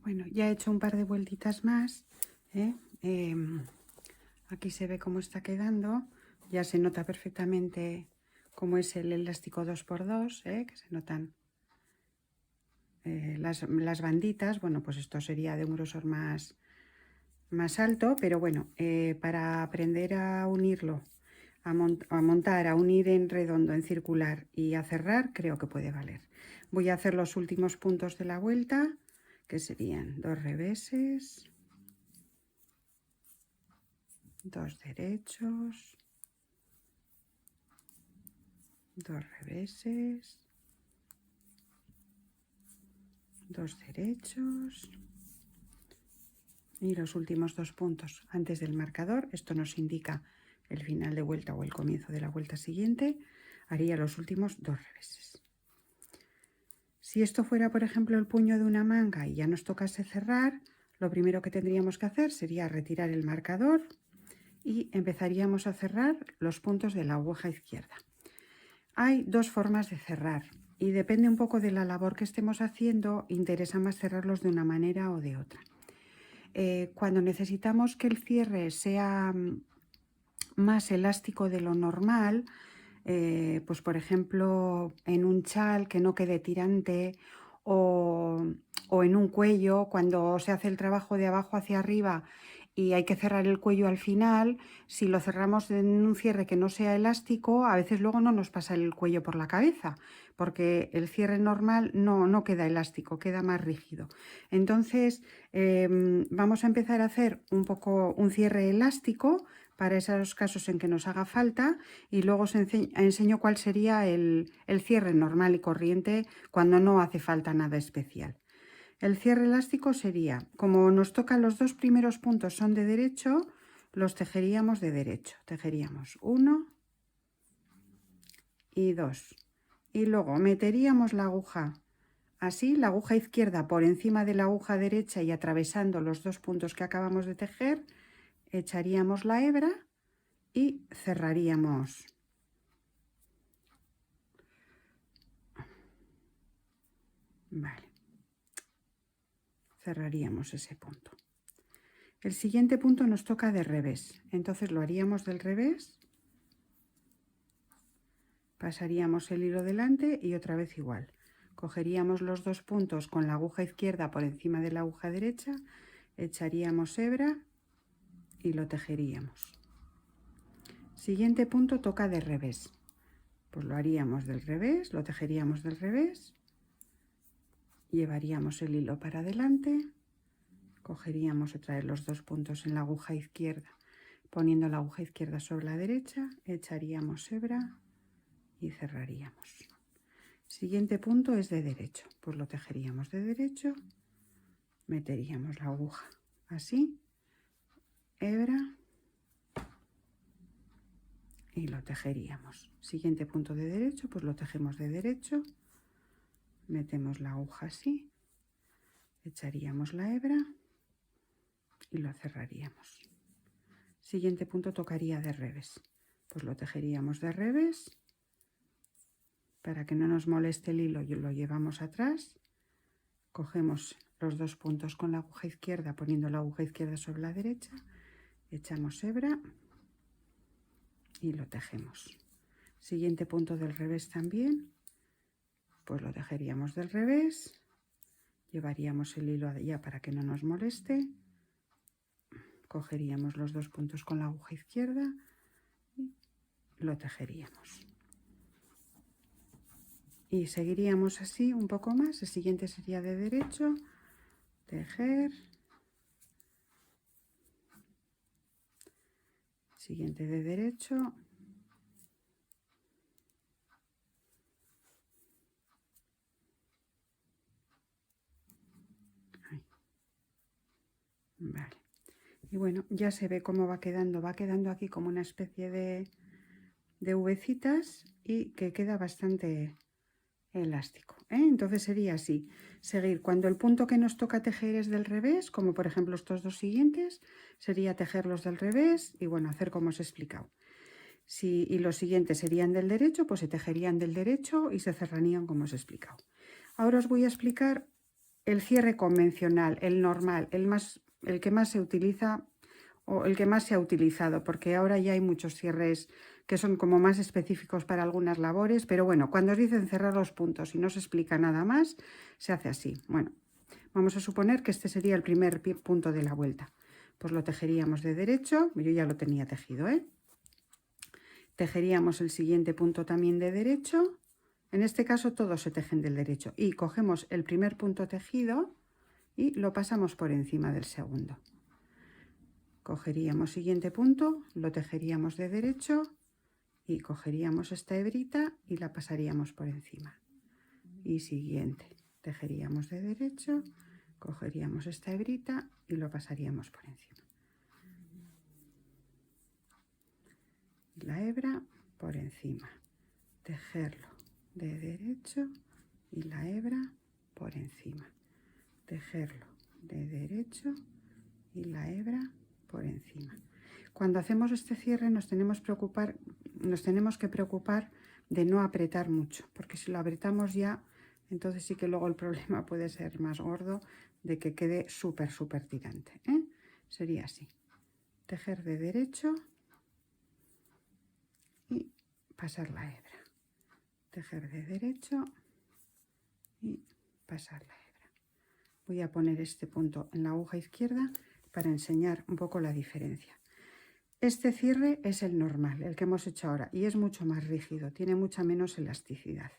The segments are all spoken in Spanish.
Bueno, ya he hecho un par de vueltitas más, ¿eh? Aquí se ve cómo está quedando. Ya se nota perfectamente cómo es el elástico 2×2, que se notan las banditas. Bueno, pues esto sería de un grosor más alto, pero bueno, para aprender a unirlo, a montar, a unir en redondo, en circular y a cerrar, creo que puede valer. Voy a hacer los últimos puntos de la vuelta, que serían 2 reveses, 2 derechos, 2 reveses, 2 derechos y los últimos 2 puntos antes del marcador. Esto nos indica el final de vuelta o el comienzo de la vuelta siguiente. Haría los últimos 2 reveses. Si esto fuera, por ejemplo, el puño de una manga y ya nos tocase cerrar, lo primero que tendríamos que hacer sería retirar el marcador y empezaríamos a cerrar los puntos de la aguja izquierda. Hay 2 formas de cerrar y depende un poco de la labor que estemos haciendo, interesa más cerrarlos de una manera o de otra. Cuando necesitamos que el cierre sea más elástico de lo normal, pues por ejemplo en un chal que no quede tirante o en un cuello, cuando se hace el trabajo de abajo hacia arriba y hay que cerrar el cuello al final, si lo cerramos en un cierre que no sea elástico, a veces luego no nos pasa el cuello por la cabeza, porque el cierre normal no queda elástico, queda más rígido. Entonces vamos a empezar a hacer un cierre elástico para esos casos en que nos haga falta, y luego os enseño cuál sería el cierre normal y corriente cuando no hace falta nada especial. El cierre elástico sería, como nos tocan los 2 primeros puntos son de derecho, los tejeríamos de derecho. Tejeríamos 1 y 2. Y luego meteríamos la aguja así, la aguja izquierda por encima de la aguja derecha y atravesando los 2 puntos que acabamos de tejer, echaríamos la hebra y cerraríamos. Vale. Cerraríamos ese punto. El siguiente punto nos toca de revés, entonces lo haríamos del revés, pasaríamos el hilo delante y otra vez igual. Cogeríamos los 2 puntos con la aguja izquierda por encima de la aguja derecha, echaríamos hebra y lo tejeríamos. Siguiente punto toca de revés, pues lo haríamos del revés, lo tejeríamos del revés, llevaríamos el hilo para adelante, cogeríamos otra vez los 2 puntos en la aguja izquierda, poniendo la aguja izquierda sobre la derecha, echaríamos hebra y cerraríamos. Siguiente punto es de derecho, pues lo tejeríamos de derecho, meteríamos la aguja así, hebra y lo tejeríamos. Siguiente punto de derecho, pues lo tejemos de derecho, metemos la aguja así, echaríamos la hebra y lo cerraríamos. Siguiente punto tocaría de revés, pues lo tejeríamos de revés. Para que no nos moleste el hilo, lo llevamos atrás, cogemos los 2 puntos con la aguja izquierda, poniendo la aguja izquierda sobre la derecha, echamos hebra y lo tejemos. Siguiente punto del revés también, pues lo tejeríamos del revés, llevaríamos el hilo allá para que no nos moleste, cogeríamos los 2 puntos con la aguja izquierda y lo tejeríamos. Y seguiríamos así un poco más. El siguiente sería de derecho, tejer, siguiente de derecho, ahí. Vale. Y bueno, ya se ve cómo va quedando aquí como una especie de vecitas y que queda bastante elástico, ¿eh? Entonces sería así, seguir cuando el punto que nos toca tejer es del revés, como por ejemplo estos 2 siguientes, sería tejerlos del revés y bueno, hacer como os he explicado. Y los siguientes serían del derecho, pues se tejerían del derecho y se cerrarían como os he explicado. Ahora os voy a explicar el cierre convencional, el normal, el que más se utiliza o el que más se ha utilizado, porque ahora ya hay muchos cierres que son como más específicos para algunas labores, pero bueno, cuando os dicen cerrar los puntos y no se explica nada más, se hace así. Bueno, vamos a suponer que este sería el primer punto de la vuelta. Pues lo tejeríamos de derecho, yo ya lo tenía tejido, ¿eh? Tejeríamos el siguiente punto también de derecho. En este caso todos se tejen del derecho. Y cogemos el primer punto tejido y lo pasamos por encima del segundo. Cogeríamos siguiente punto, lo tejeríamos de derecho y cogeríamos esta hebrita y la pasaríamos por encima. Y siguiente, tejeríamos de derecho, cogeríamos esta hebrita y lo pasaríamos por encima. La hebra por encima, tejerlo de derecho y la hebra por encima, tejerlo de derecho y la hebra por encima. Cuando hacemos este cierre nos tenemos que preocupar de no apretar mucho, porque si lo apretamos ya, entonces sí que luego el problema puede ser más gordo de que quede súper tirante, ¿eh? Sería así, tejer de derecho y pasar la hebra, tejer de derecho y pasar la hebra. Voy a poner este punto en la aguja izquierda para enseñar un poco la diferencia. Este cierre es el normal, el que hemos hecho ahora, y es mucho más rígido, tiene mucha menos elasticidad.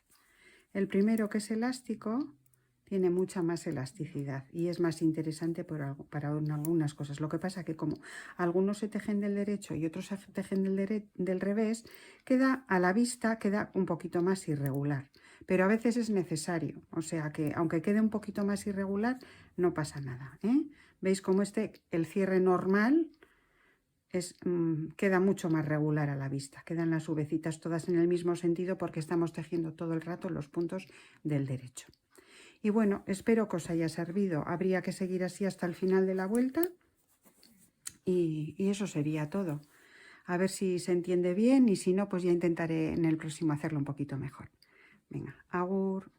El primero, que es elástico, tiene mucha más elasticidad y es más interesante para algunas cosas. Lo que pasa que como algunos se tejen del derecho y otros se tejen del revés, queda a la vista, queda un poquito más irregular. Pero a veces es necesario, o sea que aunque quede un poquito más irregular, no pasa nada, ¿eh? ¿Veis cómo el cierre normal queda mucho más regular a la vista? Quedan las uvecitas todas en el mismo sentido porque estamos tejiendo todo el rato los puntos del derecho. Y bueno, espero que os haya servido. Habría que seguir así hasta el final de la vuelta y eso sería todo. A ver si se entiende bien y si no, pues ya intentaré en el próximo hacerlo un poquito mejor. Venga, agur.